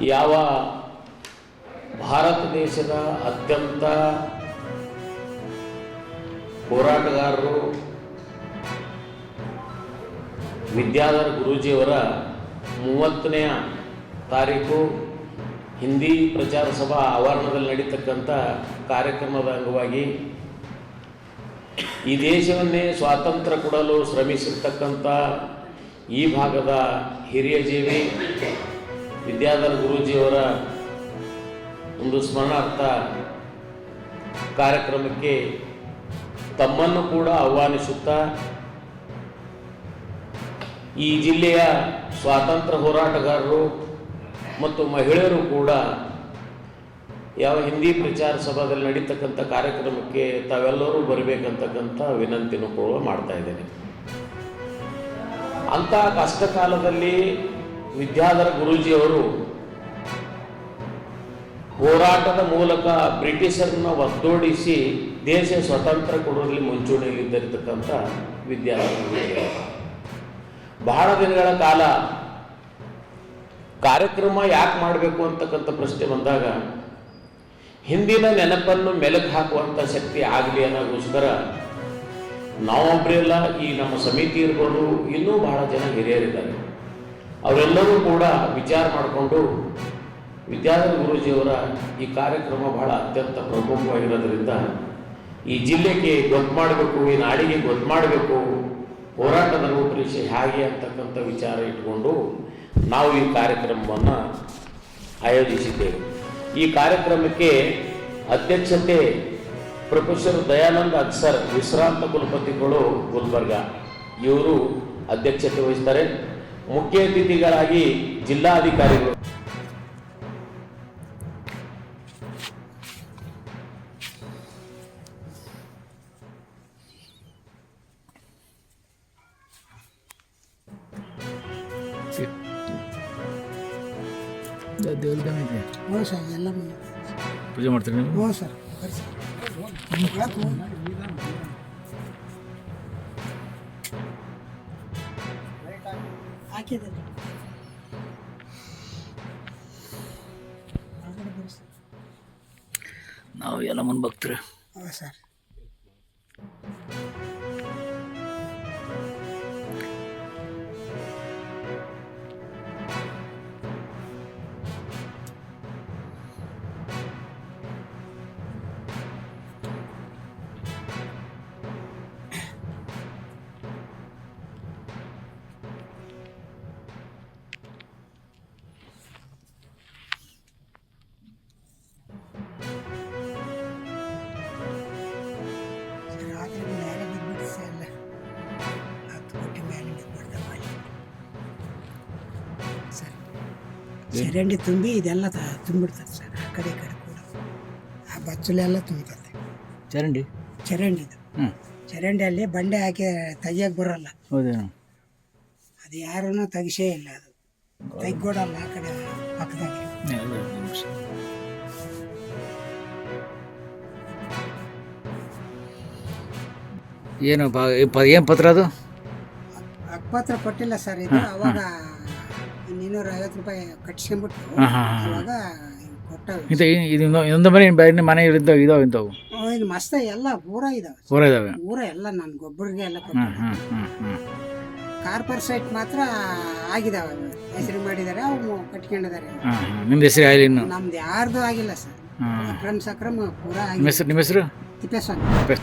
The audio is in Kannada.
ಯಾವ ಭಾರತ ದೇಶದ ಅತ್ಯಂತ ಹೋರಾಟಗಾರರು ವಿದ್ಯಾಧರ ಗುರೂಜಿಯವರ 30ನೇ ತಾರೀಕು ಹಿಂದಿ ಪ್ರಚಾರ ಸಭಾ ಆವರಣದಲ್ಲಿ ನಡೀತಕ್ಕಂಥ ಕಾರ್ಯಕ್ರಮದ ಅಂಗವಾಗಿ ಈ ದೇಶವನ್ನೇ ಸ್ವಾತಂತ್ರ್ಯ ಕೊಡಲು ಶ್ರಮಿಸಿರ್ತಕ್ಕಂಥ ಈ ಭಾಗದ ಹಿರಿಯ ಜೀವಿ ವಿದ್ಯಾಧರ ಗುರೂಜಿಯವರ ಒಂದು ಸ್ಮರಣಾರ್ಥ ಕಾರ್ಯಕ್ರಮಕ್ಕೆ ತಮ್ಮನ್ನು ಕೂಡ ಆಹ್ವಾನಿಸುತ್ತಾ ಈ ಜಿಲ್ಲೆಯ ಸ್ವಾತಂತ್ರ್ಯ ಹೋರಾಟಗಾರರು ಮತ್ತು ಮಹಿಳೆಯರು ಕೂಡ ಯಾವ ಹಿಂದಿ ಪ್ರಚಾರ ಸಭಾದಲ್ಲಿ ನಡೀತಕ್ಕಂಥ ಕಾರ್ಯಕ್ರಮಕ್ಕೆ ತಾವೆಲ್ಲರೂ ಬರಬೇಕಂತಕ್ಕಂಥ ವಿನಂತಿನೂ ಕೂಡ ಮಾಡ್ತಾ ಇದ್ದೇನೆ. ಅಂಥ ಕಷ್ಟ ಕಾಲದಲ್ಲಿ ವಿದ್ಯಾಧರ ಗುರೂಜಿಯವರು ಹೋರಾಟದ ಮೂಲಕ ಬ್ರಿಟಿಷರನ್ನ ಒದ್ದೋಡಿಸಿ ದೇಶ ಸ್ವತಂತ್ರ ಕೊಡುವಲ್ಲಿ ಮುಂಚೂಣಿಯಲ್ಲಿದ್ದಿರತಕ್ಕಂಥ ವಿದ್ಯಾಧರ ಗುರೂಜಿಯವರು ಬಹಳ ದಿನಗಳ ಕಾಲ ಕಾರ್ಯಕ್ರಮ ಯಾಕೆ ಮಾಡಬೇಕು ಅಂತಕ್ಕಂಥ ಪ್ರಶ್ನೆ ಬಂದಾಗ ಹಿಂದಿನ ನೆನಪನ್ನು ಮೆಲುಕು ಹಾಕುವಂಥ ಶಕ್ತಿ ಆಗಲಿ ಅನ್ನೋಗೋಸ್ಕರ ನಾವೊಬ್ಬರೆಲ್ಲ ಈ ನಮ್ಮ ಸಮಿತಿ ಇರ್ಬೋದು, ಇನ್ನೂ ಬಹಳ ಜನ ಹಿರಿಯರಿದ್ದಾರೆ, ಅವರೆಲ್ಲರೂ ಕೂಡ ವಿಚಾರ ಮಾಡಿಕೊಂಡು ವಿದ್ಯಾಧರ ಗುರೂಜಿಯವರ ಈ ಕಾರ್ಯಕ್ರಮ ಬಹಳ ಅತ್ಯಂತ ಪ್ರಮುಖವಾಗಿರೋದ್ರಿಂದ ಈ ಜಿಲ್ಲೆಗೆ ಗೊತ್ತು ಮಾಡಬೇಕು, ಈ ನಾಡಿಗೆ ಗೊತ್ತು ಮಾಡಬೇಕು, ಹೋರಾಟದ ರೂಪರೇಷೆ ಹೇಗೆ ಅಂತಕ್ಕಂಥ ವಿಚಾರ ಇಟ್ಕೊಂಡು ನಾವು ಈ ಕಾರ್ಯಕ್ರಮವನ್ನು ಆಯೋಜಿಸಿದ್ದೇವೆ. ಈ ಕಾರ್ಯಕ್ರಮಕ್ಕೆ ಅಧ್ಯಕ್ಷತೆ ಪ್ರೊಫೆಸರ್ ದಯಾನಂದ ಅಕ್ಸರ್, ವಿಶ್ರಾಂತ ಕುಲಪತಿಗಳು, ಗುಲ್ಬರ್ಗ, ಇವರು ಅಧ್ಯಕ್ಷತೆ ವಹಿಸ್ತಾರೆ. ಮುಖ್ಯ ಅತಿಥಿಗಳಾಗಿ ಜಿಲ್ಲಾಧಿಕಾರಿಗಳು ಹ್ಞೂ ಸರ್, ಎಲ್ಲ ಪೂಜೆ ಮಾಡ್ತೀರಿ ನೀವು? ಹ್ಞೂ ಸರ್, ಹಾಕಿದ್ದಾರೆ. ನಾವು ಎಲ್ಲ ಮುಂದೆ ಭಕ್ತರು. ಹ್ಞೂ ಸರ್. ಚರಂಡಿ ತುಂಬಿ ಇದೆಲ್ಲ ತುಂಬಿಡ್ತಾರೆ ಸರ್. ಆ ಕಡೆ ಈ ಕಡೆ ಕೂಡ ಆ ಬಚ್ಚಲೆಲ್ಲ ತುಂಬ್ತದೆ. ಚರಂಡಿ ಚರಂಡಿದು ಚರಂಡಿಯಲ್ಲಿ ಬಂಡೆ ಹಾಕಿ ತೆಗಿಯಕ್ಕೆ ಬರೋಲ್ಲ. ಹೌದೇನು? ಅದು ಯಾರೂ ತೆಗಿಸೇ ಇಲ್ಲ, ಅದು ತೆಗ್ಗೊಡಲ್ಲ. ಆ ಕಡೆ ಪಕ್ಕದಾಗೆ ಏನು ಏನು ಪತ್ರ ಅದು? ಅಕ್ಪತ್ರ ಕೊಟ್ಟಿಲ್ಲ ಸರ್. ಇದು ಅವಾಗ 250 ರೂಪಾಯಿ ಕಟ್ಸ್ಕೊಂಡ್ಬಿಟ್ಟು ಅವಾಗ ಕೊಟ್ಟವು. ಇದು ಇನ್ನೊಂದು ಮನೆ ಇದಾವೆ ಇಂಥವು. ಇದು ಮಸ್ತ ಎಲ್ಲ ಪೂರ ಇದಾವೆ, ಪೂರ ಎಲ್ಲ ನನ್ನ ಗೊಬ್ಬರಿಗೆ ಎಲ್ಲ ಕಾರ್ಪೊರೇಟ್ ಸೈಟ್ ಮಾತ್ರ ಆಗಿದಾವೆ, ಹೆಸರು ಮಾಡಿದ್ದಾರೆ, ಅವು ಕಟ್ಕೊಂಡಿದ್ದಾರೆ. ನಿಮ್ದು ಹೆಸರು ಆಗಿಲ್ಲ ಇನ್ನು? ನಮ್ದು ಯಾರ್ದು ಆಗಿಲ್ಲ ಸರ್. ಅಕ್ರಮ್ ಸಕ್ರಮ್ ಪೂರ ನಿಮ್ಮ ಹೆಸರು? ತಿಪ್ಪೇಸ್ವಾಮಿ.